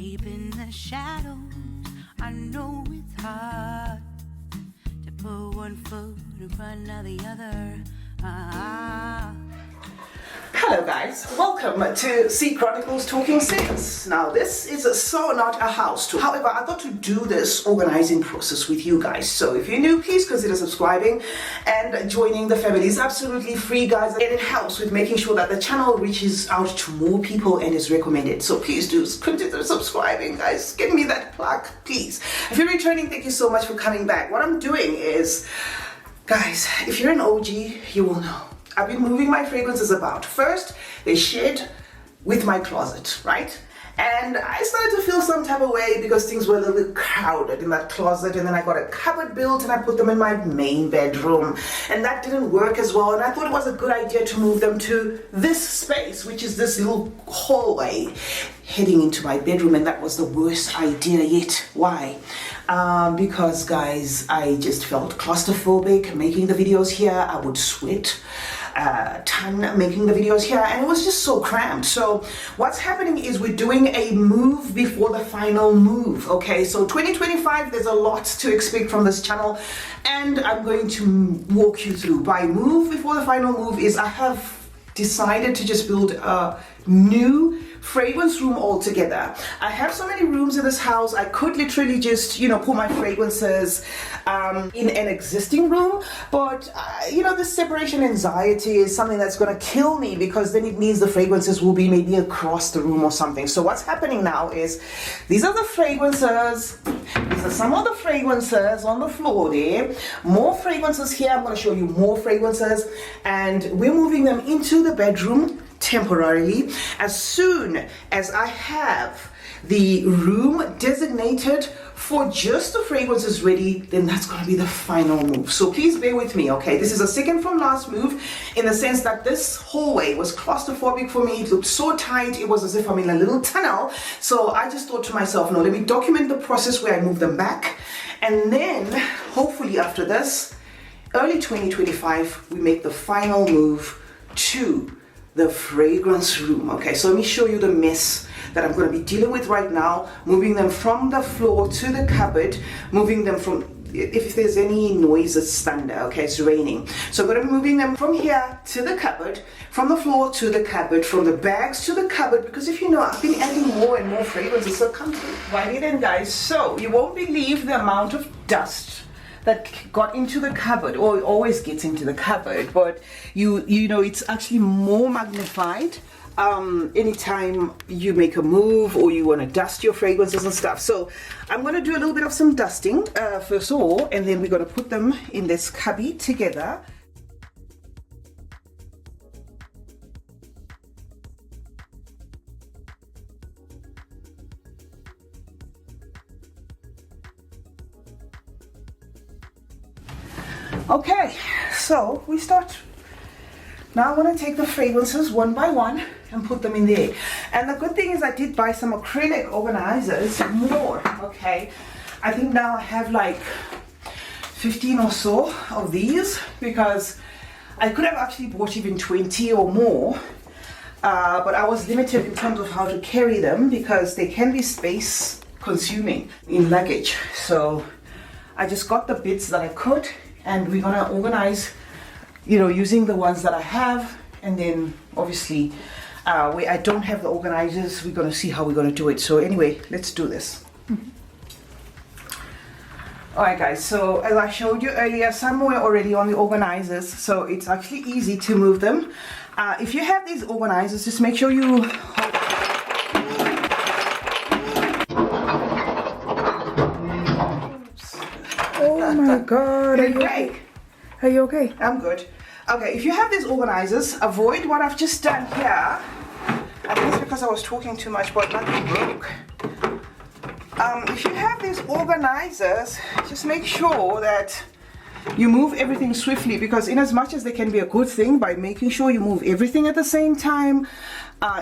deep in the shadows. I know it's hard to put one foot in front of the other. Hello guys, welcome to CeeChronicles-Talking Sales. Now this is so not a house tour. However, I thought to do this organizing process with you guys. So if you're new, please consider subscribing and joining the family. It's absolutely free, guys, and it helps with making sure that the channel reaches out to more people and is recommended. So please do consider subscribing, guys. Give me that plaque, please. If you're returning, thank you so much for coming back. What I'm doing is, guys, if you're an OG, you will know. I've been moving my fragrances about. First, they shared with my closet, right? And I started to feel some type of way because things were a little bit crowded in that closet, and then I got a cupboard built and I put them in my main bedroom, and that didn't work as well, and I thought it was a good idea to move them to this space, which is this little hallway heading into my bedroom, and that was the worst idea yet. Why? Because guys, I just felt claustrophobic making the videos here. I would sweat a ton making the videos here, and it was just so cramped. So what's happening is we're doing a move before the final move. Okay, so 2025, there's a lot to expect from this channel, and I'm going to walk you through. By move before the final move is I have decided to just build a new fragrance room altogether. I have so many rooms in this house, I could literally just, you know, put my fragrances in an existing room, but you know, this separation anxiety is something that's going to kill me, because then it means the fragrances will be maybe across the room or something. So what's happening now is, these are the fragrances, these are some of the fragrances on the floor there, more fragrances here. I'm going to show you more fragrances, and we're moving them into the bedroom temporarily. As soon as I have the room designated for just the fragrances ready, then that's going to be the final move. So please bear with me, okay? This is a second from last move, in the sense that this hallway was claustrophobic for me. It looked so tight, it was as if I'm in a little tunnel. So I just thought to myself, no, let me document the process where I move them back, and then hopefully after this, early 2025, we make the final move to the fragrance room. Okay, so let me show you the mess that I'm going to be dealing with right now, moving them from the floor to the cupboard, moving them from, if there's any noise, it's thunder, okay, it's raining. So I'm going to be moving them from here to the cupboard, from the floor to the cupboard, from the bags to the cupboard, because if you know, I've been adding more and more fragrances, so come right in, guys. So you won't believe the amount of dust that got into the cupboard, or it always gets into the cupboard, but you know, it's actually more magnified anytime you make a move or you want to dust your fragrances and stuff. So I'm going to do a little bit of some dusting first of all, and then we're going to put them in this cubby together. Okay, so we start. Now I'm going to take the fragrances one by one and put them in there. And the good thing is I did buy some acrylic organizers, more, okay. I think now I have like 15 or so of these, because I could have actually bought even 20 or more, but I was limited in terms of how to carry them, because they can be space consuming in luggage. So I just got the bits that I could, and we're gonna organize, you know, using the ones that I have, and then obviously where I don't have the organizers, we're gonna see how we're gonna do it. So anyway, let's do this. Alright guys, so as I showed you earlier, some were already on the organizers, so it's actually easy to move them. If you have these organizers, just make sure you Oh my god, are you okay? Are you okay? I'm good. Okay, if you have these organizers, avoid what I've just done here. I think it's because I was talking too much, but nothing broke. If you have these organizers, just make sure that you move everything swiftly, because in as much as they can be a good thing, by making sure you move everything at the same time,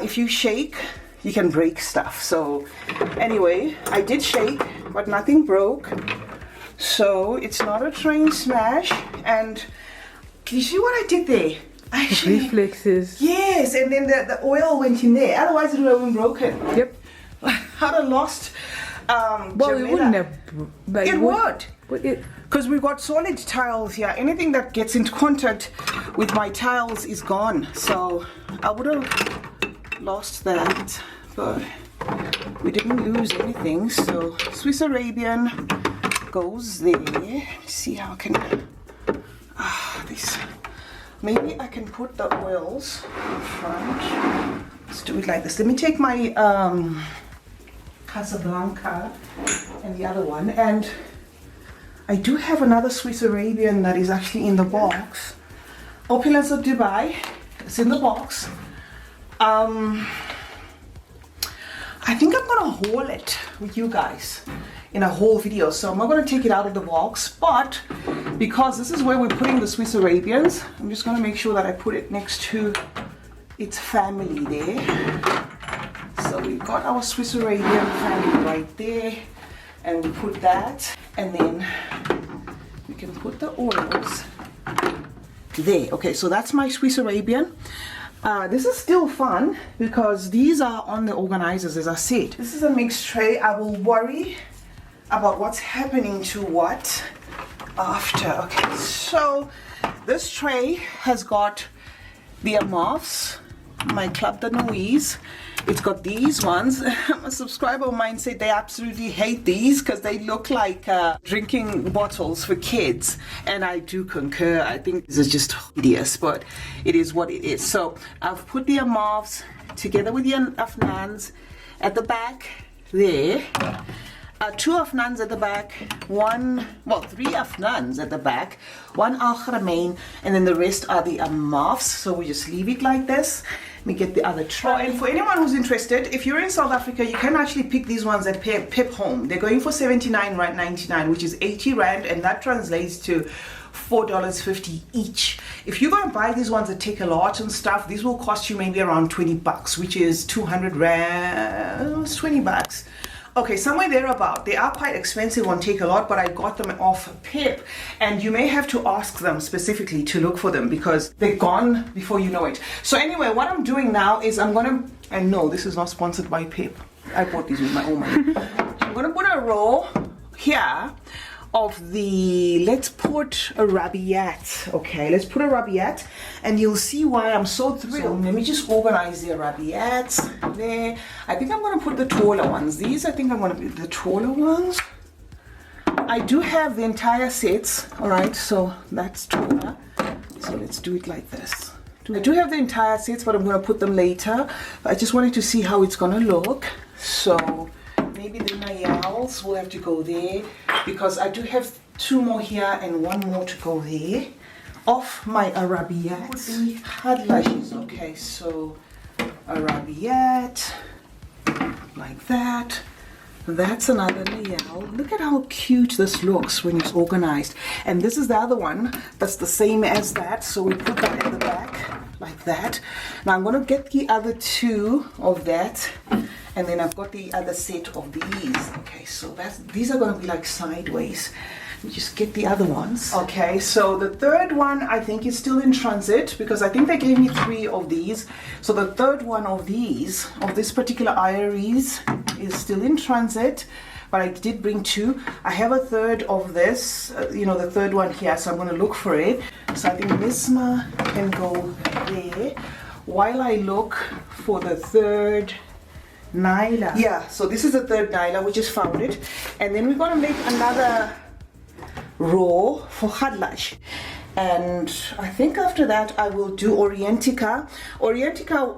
if you shake, you can break stuff. So anyway, I did shake, but nothing broke. So it's not a train smash. And can you see what I did there? Actually, reflexes. Yes, and then the oil went in there. Otherwise it would have been broken. Yep. I'd have lost Well, Jamila. it wouldn't have. Like, It would. It, Because we've got solid tiles here. Anything that gets into contact with my tiles is gone. So I would have lost that. But we didn't lose anything. So Swiss Arabian goes there. Let me see how I can... this. Maybe I can put the oils in front. Let's do it like this. Let me take my Casablanca and the other one. And I do have another Swiss Arabian that is actually in the box. Opulence of Dubai. It's in the box. I think I'm gonna haul it with you guys in a whole video. So I'm not gonna take it out of the box, but because this is where we're putting the Swiss Arabians, I'm just gonna make sure that I put it next to its family there. So we've got our Swiss Arabian family right there, and we put that, and then we can put the oils there. Okay, so that's my Swiss Arabian. This is still fun because these are on the organizers, as I said. This is a mixed tray. I will worry about what's happening to what after. Okay, so this tray has got the Amoffs, my Club de Nuits. It's got these ones. A subscriber of mine said they absolutely hate these because they look like drinking bottles for kids. And I do concur. I think this is just hideous, but it is what it is. So I've put the Amoffs together with the Afnans at the back there. Two Afnans at the back, three Afnans at the back, one Al Haramain, and then the rest are the Amoffs. So we just leave it like this. Let me get the other tray. Oh, and for anyone who's interested, if you're in South Africa, you can actually pick these ones at Pep Home. They're going for 79.99, which is 80 Rand, and that translates to $4.50 each. If you're going to buy these ones that take a lot and stuff, these will cost you maybe around 20 bucks, which is 200 Rand, it's 20 bucks. Okay, somewhere thereabout. They are quite expensive on Take A Lot, but I got them off Pip. And you may have to ask them specifically to look for them because they're gone before you know it. So anyway, what I'm doing now is and no, this is not sponsored by Pip. I bought these with my own money. I'm gonna put a row here of the, let's put a Rabiat. Okay, let's put a Rabiat and you'll see why I'm so thrilled. So let me just organize the Rabiats there. I think I'm gonna put the taller ones. These I think I'm gonna put the taller ones. I do have the entire sets, all right, so that's taller. So let's do it like this. I do have the entire sets, but I'm gonna put them later. I just wanted to see how it's gonna look. So maybe the Nayals will have to go there because I do have two more here and one more to go there. Off my Arabiat. The Hadlashes. Okay, so Arabiat like that. That's another Nayal. Look at how cute this looks when it's organized. And this is the other one that's the same as that. So we put that in the back like that. Now I'm going to get the other two of that. And then I've got the other set of these. Okay, so these are going to be like sideways. Let me just get the other ones. Okay, so the third one I think is still in transit because I think they gave me 3 of these. So the third one of these, of this particular Iris, is still in transit. But I did bring 2. I have a third of this, the third one here, so I'm going to look for it. So I think Misma can go there while I look for the third Nyla. Yeah, so this is the third Nyla. We just found it. And then we're going to make another row for Hadlash. And I think after that I will do Orientica. Orientica,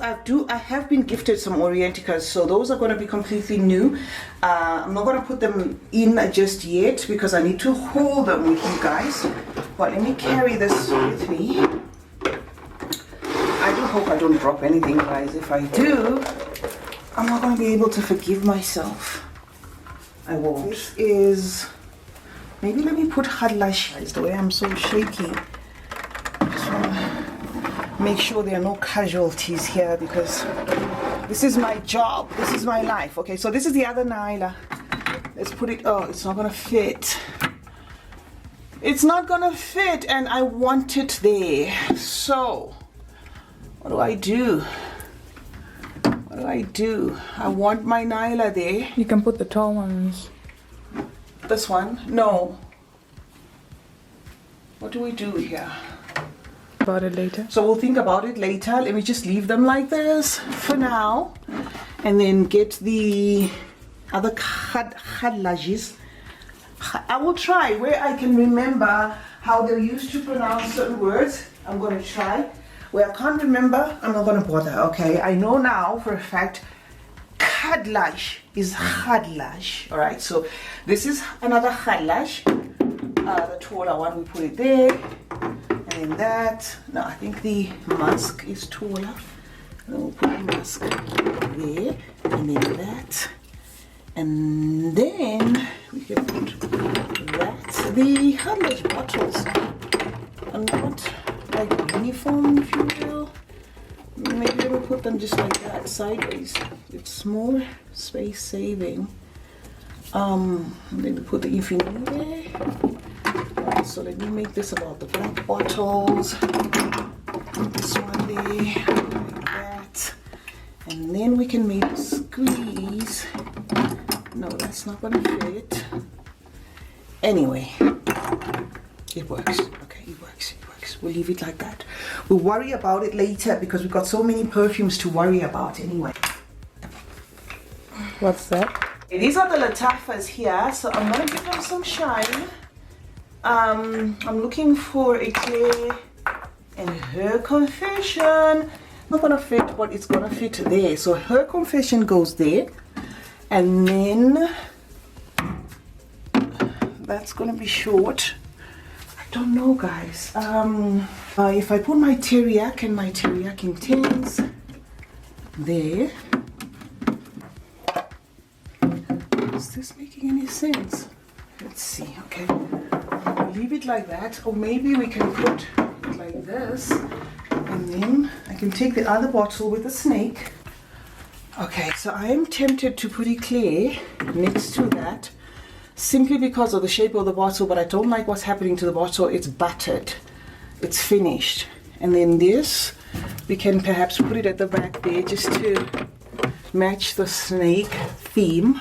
I have been gifted some Orienticas, so those are going to be completely new. I'm not going to put them in just yet because I need to hold them with you guys. But let me carry this with me. I do hope I don't drop anything, guys. If I do, I'm not going to be able to forgive myself. I won't. This is... Maybe let me put Hadlash. It's the way I'm so shaky. Just want to make sure there are no casualties here because this is my job. This is my life. Okay, so this is the other Nyla. Let's put it... Oh, it's not going to fit. It's not going to fit and I want it there. So, what do I do? What What do I do? I want my Nyla there. You can put the tall ones. This one? No. What do we do here? About it later. So we'll think about it later. Let me just leave them like this for now. And then get the other khadlages. I will try where I can remember how they used to pronounce certain words. I'm going to try. Where I can't remember, I'm not going to bother. Okay, I know now for a fact khadlaj is khadlaj. All right, so this is another khadlaj. The taller one, we put it there. And then that. No, I think the musk is taller. And then we'll put the musk there. And then that. And then we can put that. The khadlaj bottles are not like uniform, if you will. Maybe we'll put them just like that, sideways. It's more space saving. And then we put the infinity there. Alright, so let me make this about the black bottles. Put this one there, like that. And then we can maybe squeeze. No, that's not gonna fit. Anyway, it works. Okay, it works. We'll leave it like that. We'll worry about it later because we've got so many perfumes to worry about anyway. What's that? Okay, these are the Latafas here, so I'm gonna give them some shine. I'm looking for a Claire and her confession. Not gonna fit, but it's gonna fit there. So her confession goes there, and then that's gonna be short. I don't know, guys. If I put my teriyaki and my teriyaki intense there, is this making any sense? Let's see. Okay, I'll leave it like that, or maybe we can put it like this, and then I can take the other bottle with the snake. Okay, so I am tempted to put Eclair next to that, simply because of the shape of the bottle, but I don't like what's happening to the bottle. It's buttered, it's finished. And then this, we can perhaps put it at the back there just to match the snake theme.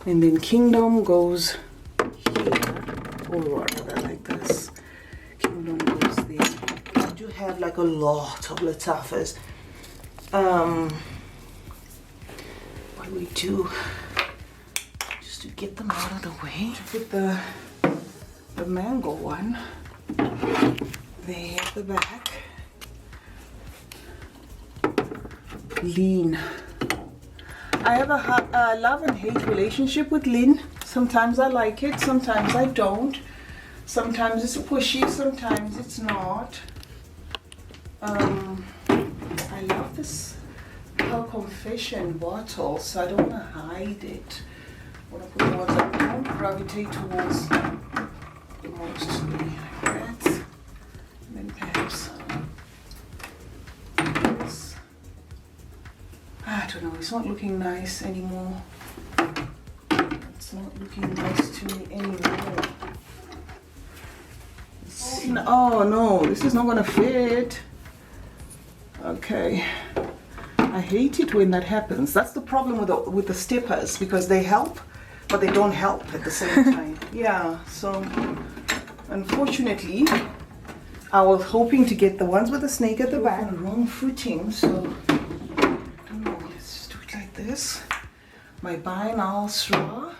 And then Kingdom goes here, or rather like this. Kingdom goes there. I do have like a lot of Latafas. What do we do? To get them out of the way. Put the mango one there at the back. Lean. I have a love and hate relationship with Lean. Sometimes I like it, sometimes I don't. Sometimes it's pushy, sometimes it's not. I love this Her Confession bottle, so I don't want to hide it. I want to put the ones that don't gravitate towards the most, like that. And then perhaps this. I don't know, it's not looking nice anymore. It's not looking nice to me anymore. Oh no, this is not gonna fit. Okay. I hate it when that happens. That's the problem with the steppers, because they help, but they don't help at the same time. Yeah, so unfortunately, I was hoping to get the ones with the snake at the back. On the wrong footing, so I don't know. Let's just do it like this. My binaural straw.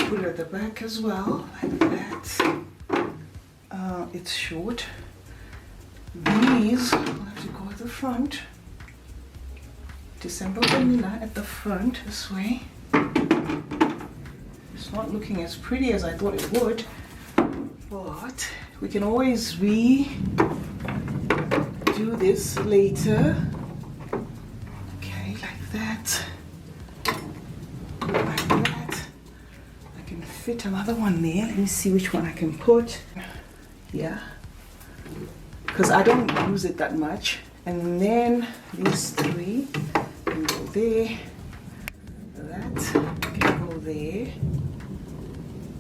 Put it at the back as well, like that. It's short. These will have to go at the front. December vanilla at the front this way. It's not looking as pretty as I thought it would, but we can always redo this later. Okay, like that. Like that. I can fit another one there. Let me see which one I can put. Yeah, because I don't use it that much. And then these three can go there. That can go there.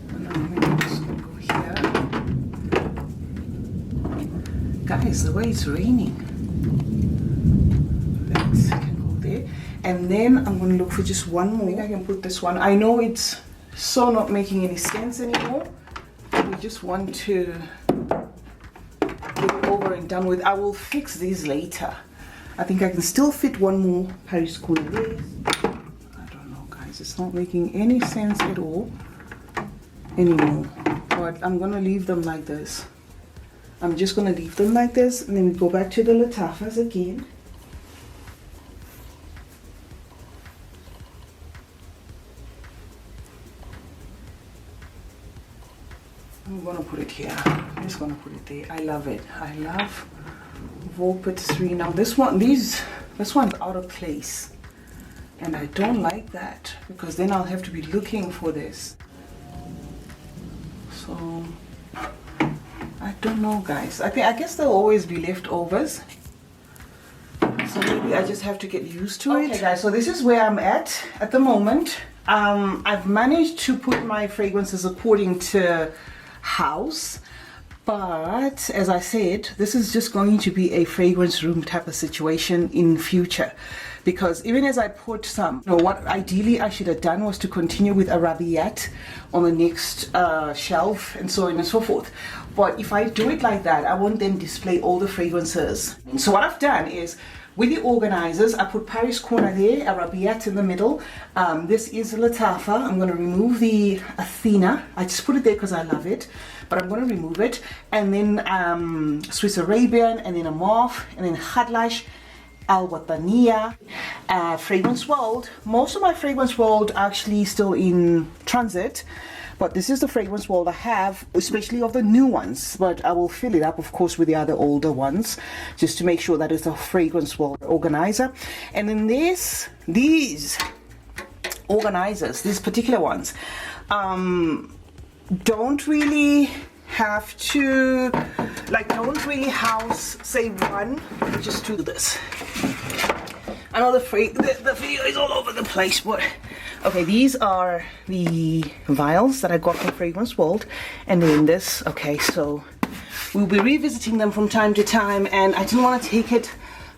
And I'm just gonna go here. Guys, the way it's raining. That can go And then I'm going to look for just one more. I think I can put this one. I know it's so not making any sense anymore. We just want to get it over and done with. I will fix these later. I think I can still fit one more Paris corner there. I don't know, guys. It's not making any sense at all anymore. But I'm going to leave them like this. I'm just going to leave them like this. And then we go back to the Lattafas again. I'm gonna put it here. I'm just gonna put it there. I love it. I love Volpet 3. Now this one's out of place. And I don't like that because then I'll have to be looking for this. So I don't know, guys. I guess there'll always be leftovers. So maybe I just have to get used to it. Okay, guys, so this is where I'm at the moment. I've managed to put my fragrances according to house, but as I said, this is just going to be a fragrance room type of situation in future, because even as I put some, what ideally I should have done was to continue with a rabiat on the next shelf and so on and so forth. But if I do it like that, I won't then display all the fragrances. So what I've done is, with the organizers, I put Paris Corner there, a Rabiat in the middle. This is Lattafa. I'm going to remove the Athena. I just put it there because I love it, but I'm going to remove it. And then Swiss Arabian, and then a Mauve, and then Hadlash, Al Watania, Fragrance World. Most of my Fragrance World are actually still in transit. But this is the fragrance world I have, especially of the new ones. But I will fill it up, of course, with the other older ones, just to make sure that it's a fragrance world organizer. And then these organizers, these particular ones, don't really have to, don't really house, say, one. Let me just do this. I know the video is all over the place, but okay, these are the vials that I got from Fragrance World, and then this. Okay, so we'll be revisiting them from time to time, and I didn't want to take it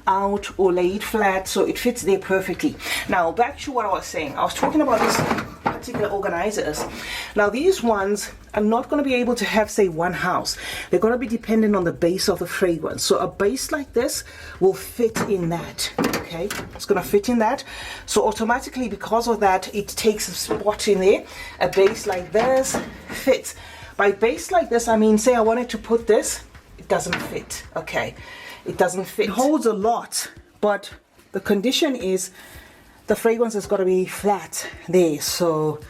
out or lay it flat, so it fits there perfectly. Now back to what I was saying. I was talking about these particular organizers. Now these ones are not going to be able to have, say, one house. They're going to be dependent on the base of the fragrance. So a base like this will fit in that. Okay, it's going to fit in that. So automatically, because of that, it takes a spot in there. A base like this fits. By base like this, I mean, say I wanted to put this, it doesn't fit. Okay, it doesn't fit. It holds a lot, but the condition is the fragrance has got to be flat there. So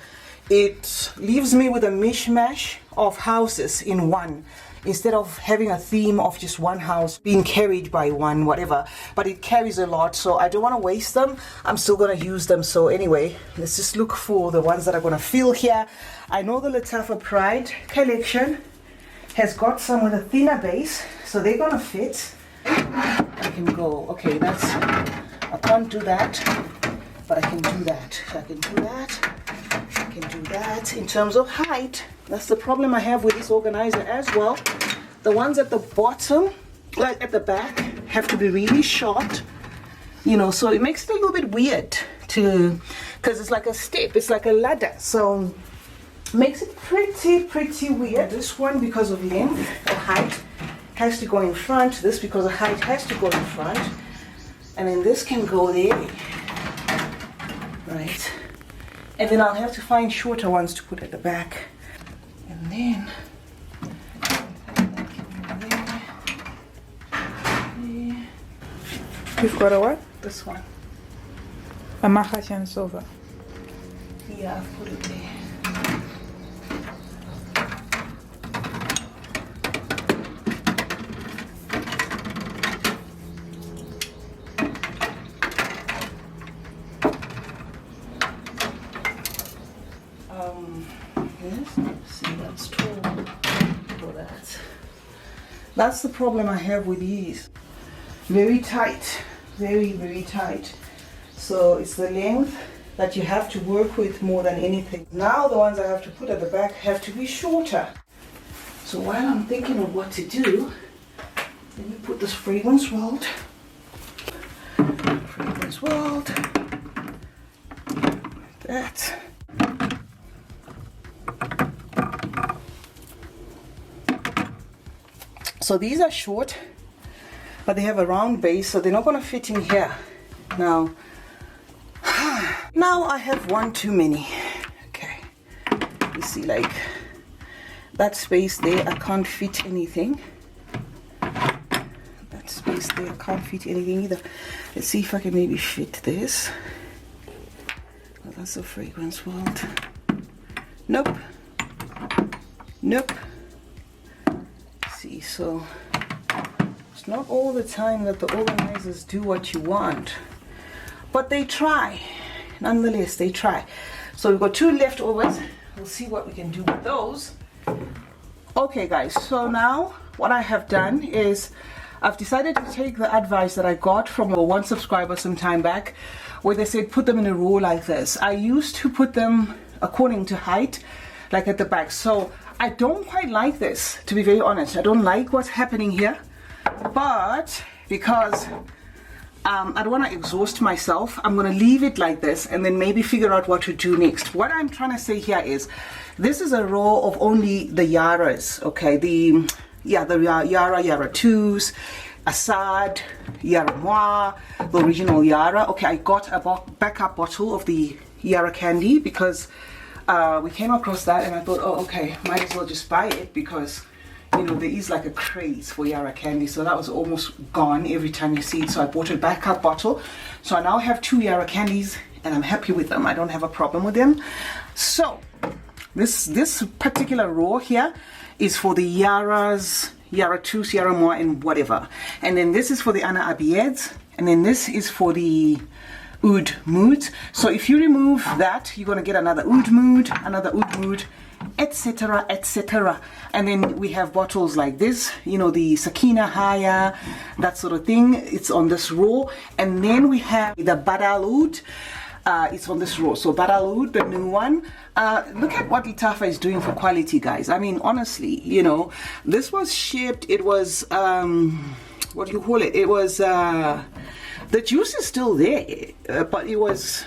it leaves me with a mishmash of houses in one, instead of having a theme of just one house being carried by one, whatever. But it carries a lot, so I don't want to waste them. I'm still going to use them. So anyway, let's just look for the ones that are going to fill here. I know the Lattafa Pride collection has got some with a thinner base, so they're going to fit. I can go, okay, I can't do that, but I can do that. I can do that. I can do that. In terms of height, that's the problem I have with this organizer as well. The ones at the bottom, like at the back, have to be really short, so it makes it a little bit weird because it's like a step, it's like a ladder, so makes it pretty weird. This one, because of length or height, has to go in front. This, because of height, has to go in front, and then this can go there, right? And then I'll have to find shorter ones to put at the back. And then You've got a what? this one. A Mahasian silver. Yeah, I've put it there. That's the problem I have with these. Very tight, very tight. So it's the length that you have to work with more than anything. Now the ones I have to put at the back have to be shorter. So while I'm thinking of what to do, let me put this Fragrance World. that. So these are short, but they have a round base, so they're not going to fit in here. Now I have one too many. Okay, you see, like that space there, I can't fit anything. That space there, I can't fit anything either. Let's see if I can maybe fit this. Oh, that's a fragrance world. Nope. Nope. See, so it's not all the time that the organizers do what you want, but they try. Nonetheless, they try. So we've got 2 leftovers. We'll see what we can do with those. Okay guys, so now what I have done is I've decided to take the advice that I got from one subscriber some time back, where they said put them in a row like this. I used to put them according to height, like at the back. So I don't quite like this, to be very honest. I don't like what's happening here, but because I don't want to exhaust myself, I'm going to leave it like this and then maybe figure out what to do next. What I'm trying to say here is this is a row of only the Yaras, okay? The Yara 2s, Assad, Yara Moi, the original Yara. Okay, I got a backup bottle of the Yara candy because we came across that and I thought, oh, okay, might as well just buy it because, you know, there is like a craze for Yara candy. So that was almost gone every time you see it. So I bought a backup bottle. So I now have 2 Yara candies and I'm happy with them. I don't have a problem with them. So this particular row here is for the Yaras, Yara 2s, Yara Moi and whatever. And then this is for the Ana Abieds. And then this is for the Oud Moods. So if you remove that, you're going to get another Oud Mood, etc., etc. And then we have bottles like this, you know, the Sakina Haya, that sort of thing. It's on this row. And then we have the Badal Oud. It's on this row. So Badal Oud, the new one. Look at what Litafa is doing for quality, guys. I mean, honestly, you know, this was shipped. It was what do you call it? It was the juice is still there, but it was,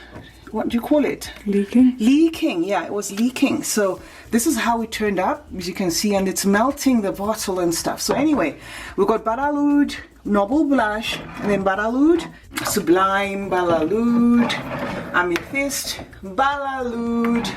what do you call it? Leaking, yeah, it was leaking. So this is how it turned out, as you can see, and it's melting the bottle and stuff. So anyway, we've got Badal Oud, Noble Blush, and then Badal Oud, Sublime, Badal Oud, Amethyst, Badal Oud,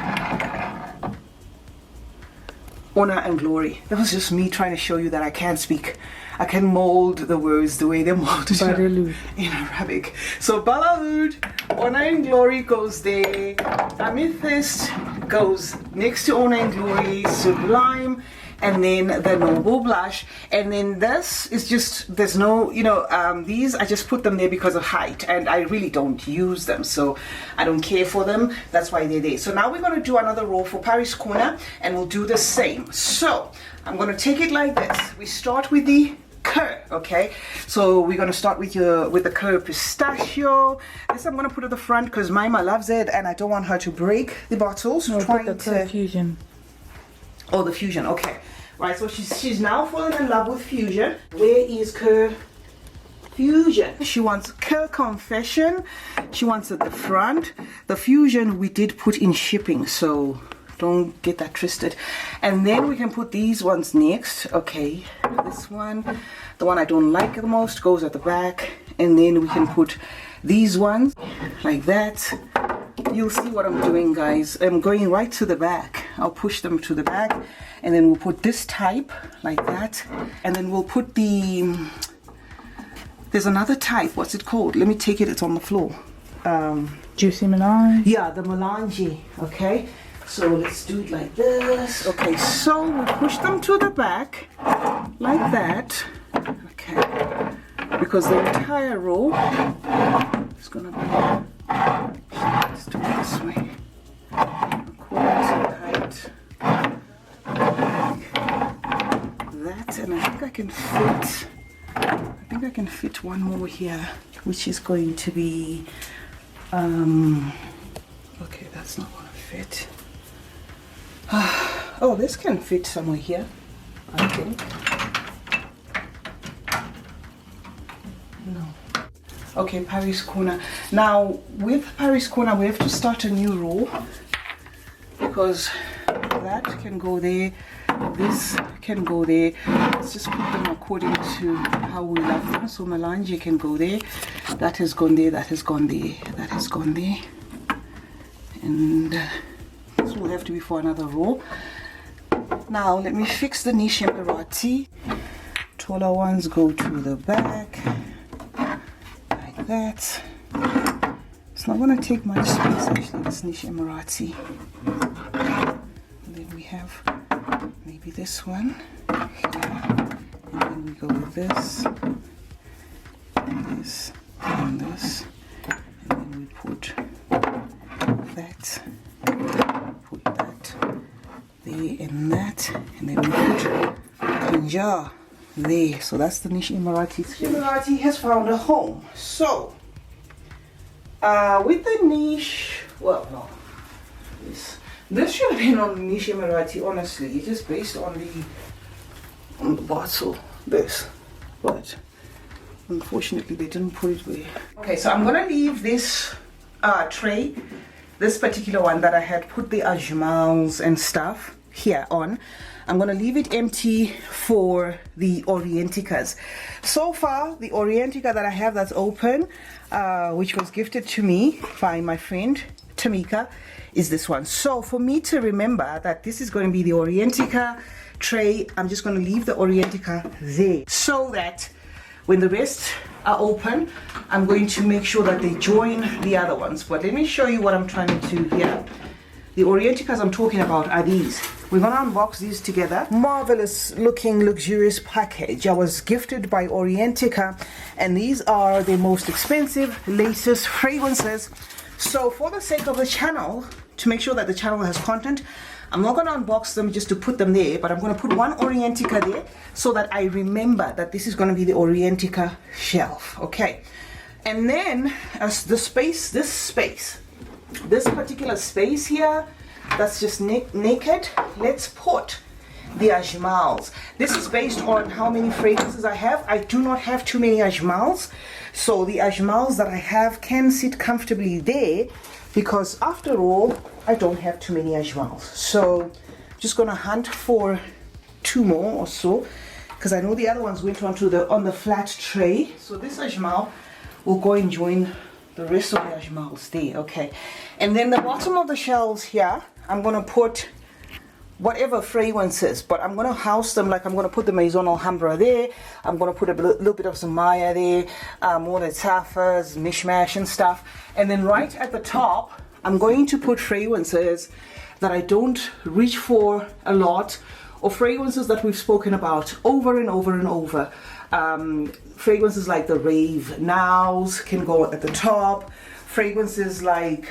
Honor and Glory. That was just me trying to show you that I can't speak. I can mold the words the way they're molded in Arabic. So Badal Oud, Honor and Glory goes there. Amethyst goes next to Honor and Glory. Sublime, and then the Noble Blush. And then this is just, there's no, you know, these I just put them there because of height, and I really don't use them, so I don't care for them. That's why they're there. So now we're going to do another row for Paris Corner, and we'll do the same. So I'm going to take it like this. We start with the Cur, okay? So we're going to start with the Cur Pistachio. This I'm going to put at the front because Maima loves it, and I don't want her to break the bottles. No, put the Cur Fusion. Oh, the Fusion, okay. Right, so she's now fallen in love with Fusion. Where is Cur Fusion? She wants Cur Confession. She wants it at the front. The Fusion we did put in shipping, so don't get that twisted. And then we can put these ones next. Okay, this one, the one I don't like the most, goes at the back. And then we can put these ones like that. You'll see what I'm doing, guys. I'm going right to the back. I'll push them to the back, and then we'll put this type like that. And then we'll put the, there's another type. What's it called? Let me take it. It's on the floor. Juicy Melange. Yeah, the Melange. Okay. So let's do it like this. Okay, so we'll push them to the back like that. Okay, because the entire row is gonna be, let's do it this way. Height. That, and I think I can fit one more here, which is going to be okay, that's not gonna fit. Oh, this can fit somewhere here, I think. No. Okay, Paris corner. Now with Paris corner we have to start a new row, because that can go there, this can go there. Let's just put them according to how we love them. So melange can go there, that has gone there, that has gone there, that has gone there, and this will have to be for another row. Now let me fix the niche emirati. Taller ones go to the back like that. It's not going to take much space actually, this niche emirati. And then we have maybe this one here, and then we go with this and this and this, and then we put that, put that there and that, and then we put Punjab there. So that's the niche emirati. Emirati has found a home. So with the niche, well, no, this should have been on the niche emirati, honestly. It's just based on the bottle, this, but unfortunately they didn't put it there. Okay, so I'm gonna leave this tray, this particular one that I had put the ajmals and stuff here on. I'm gonna leave it empty for the Orienticas. So far, the Orientica that I have that's open, which was gifted to me by my friend Tamika, is this one. So for me to remember that this is going to be the Orientica tray, I'm just going to leave the Orientica there, so that when the rest are open, I'm going to make sure that they join the other ones. But let me show you what I'm trying to do here. The Orienticas I'm talking about are these. We're going to unbox these together. Marvelous looking luxurious package. I was gifted by Orientica, and these are the most expensive latest fragrances. So for the sake of the channel, to make sure that the channel has content, I'm not going to unbox them just to put them there, but I'm going to put one Orientica there so that I remember that this is going to be the Orientica shelf. Okay, and then as the space, this particular space here, that's just naked, let's put the ajmals. This is based on how many fragrances I have. I do not have too many ajmals, so the ajmals that I have can sit comfortably there, because after all, I don't have too many ajmals. So I'm just gonna hunt for 2 more or so, because I know the other ones went onto on the flat tray. So this ajmal will go and join the rest of the ajmals there. Okay, and then the bottom of the shelves here, I'm gonna put whatever fragrances, but I'm gonna house them, like I'm gonna put the Maison Alhambra there, I'm gonna put a little bit of Zamaya there, more the Tafas, Mishmash and stuff, and then right at the top I'm going to put fragrances that I don't reach for a lot, or fragrances that we've spoken about over and over and over. Fragrances like the Rave Nows can go at the top. Fragrances like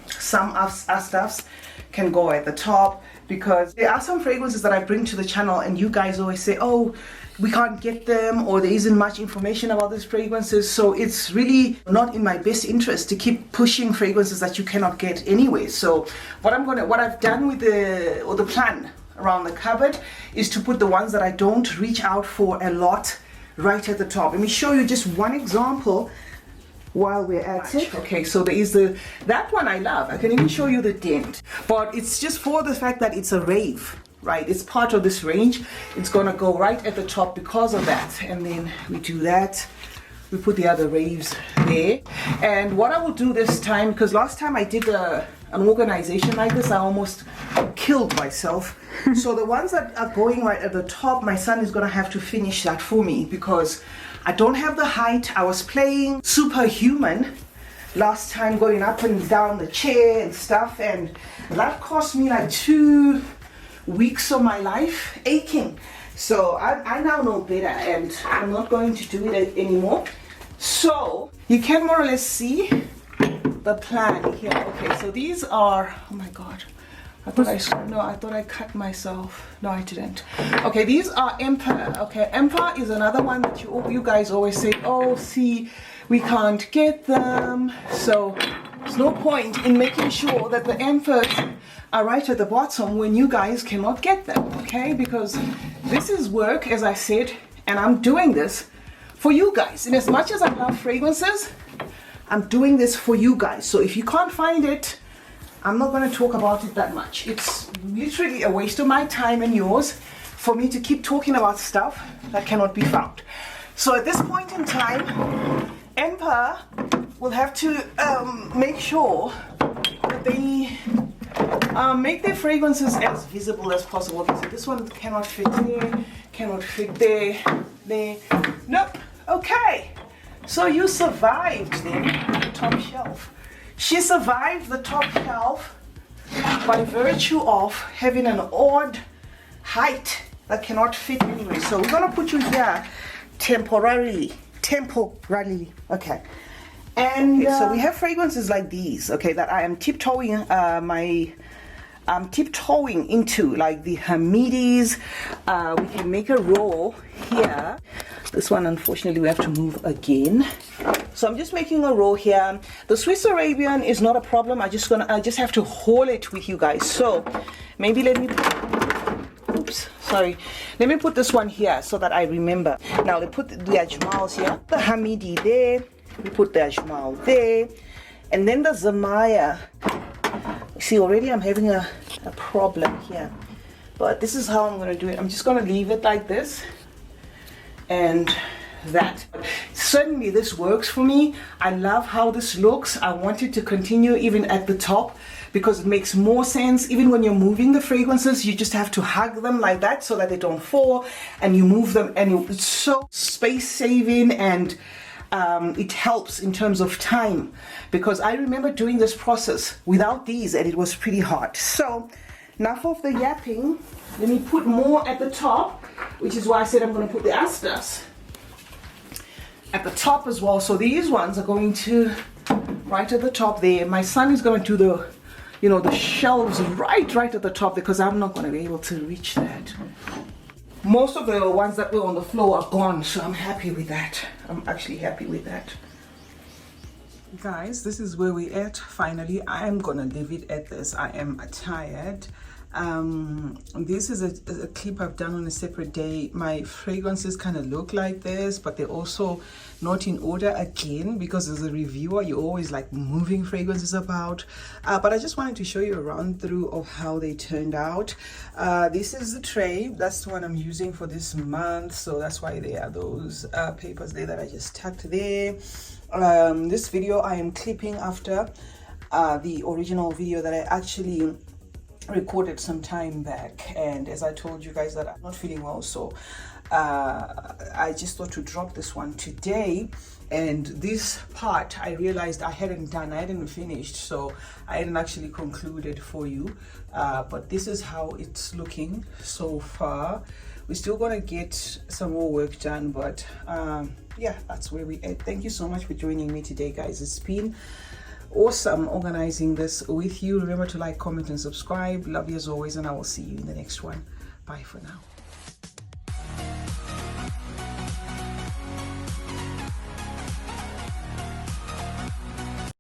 some stuffs can go at the top, because there are some fragrances that I bring to the channel and you guys always say, oh, we can't get them, or there isn't much information about these fragrances. So it's really not in my best interest to keep pushing fragrances that you cannot get anyway. So what I've done with the plan around the cupboard is to put the ones that I don't reach out for a lot right at the top. Let me show you just one example while we're at it. Okay, so there is that one I love. I can even show you the dent, but it's just for the fact that it's a rave, right? It's part of this range. It's gonna go right at the top because of that. And then we do that, we put the other raves there. And what I will do this time, because last time I did an organization like this, I almost killed myself. So the ones that are going right at the top, my son is gonna have to finish that for me, because I don't have the height. I was playing Superhuman last time, going up and down the chair and stuff, and that cost me like 2 weeks of my life aching. So I now know better, and I'm not going to do it anymore. So you can more or less see the plan here. Okay, so these are, oh my god, I thought I cut myself. No, I didn't. Okay, these are Emperor. Okay, Emperor is another one that you guys always say, oh, see, we can't get them. So there's no point in making sure that the Emperors are right at the bottom when you guys cannot get them. Okay, because this is work, as I said, and I'm doing this for you guys. And as much as I love fragrances, I'm doing this for you guys. So if you can't find it, I'm not going to talk about it that much. It's literally a waste of my time and yours for me to keep talking about stuff that cannot be found. So at this point in time, Emperor will have to make sure that they make their fragrances as visible as possible. So this one cannot fit there, cannot fit there, there. Nope. Okay. So you survived then the top shelf. She survived the top shelf by virtue of having an odd height that cannot fit anyway. So we're gonna put you here temporarily. Okay. And so we have fragrances like these, okay, that I am tiptoeing I'm tiptoeing into, like the Hamidis. We can make a roll here. This one, unfortunately, we have to move again. So I'm just making a roll here. The Swiss Arabian is not a problem. I just have to haul it with you guys. So maybe let me let me put this one here so that I remember. Now, we put the Ajmals here, the Hamidi there, we put the Ajmal there, and then the Zamaya. See, already I'm having a problem here, but this is how I'm going to do it. I'm just going to leave it like this and that. Certainly this works for me. I love how this looks. I want it to continue even at the top because it makes more sense. Even when you're moving the fragrances, you just have to hug them like that so that they don't fall, and you move them, and it's so space saving, and it helps in terms of time, because I remember doing this process without these and it was pretty hard. So enough of the yapping. Let me put more at the top, which is why I said I'm going to put the asters at the top as well. So these ones are going to right at the top there. My son is going to do the, you know, the shelves right at the top, because I'm not going to be able to reach that. Most of the ones that were on the floor are gone, so I'm happy with that. I'm actually happy with that. Guys, this is where we at. Finally, I'm gonna leave it at this. I am tired. This is a clip I've done on a separate day. My fragrances kind of look like this, but they're also not in order again, because as a reviewer you're always like moving fragrances about, but I just wanted to show you a run through of how they turned out. This is the tray. That's the one I'm using for this month, so that's why there are those papers there that I just tucked there. This video I am clipping after the original video that I actually recorded some time back, and as I told you guys that I'm not feeling well, so I just thought to drop this one today. And this part I realized I hadn't finished, so I hadn't actually concluded for you, but this is how it's looking so far. We're still gonna get some more work done, but yeah, that's where we at. Thank you so much for joining me today, guys. It's been awesome organizing this with you. Remember to like, comment, and subscribe. Love you as always, and I will see you in the next one. Bye for now.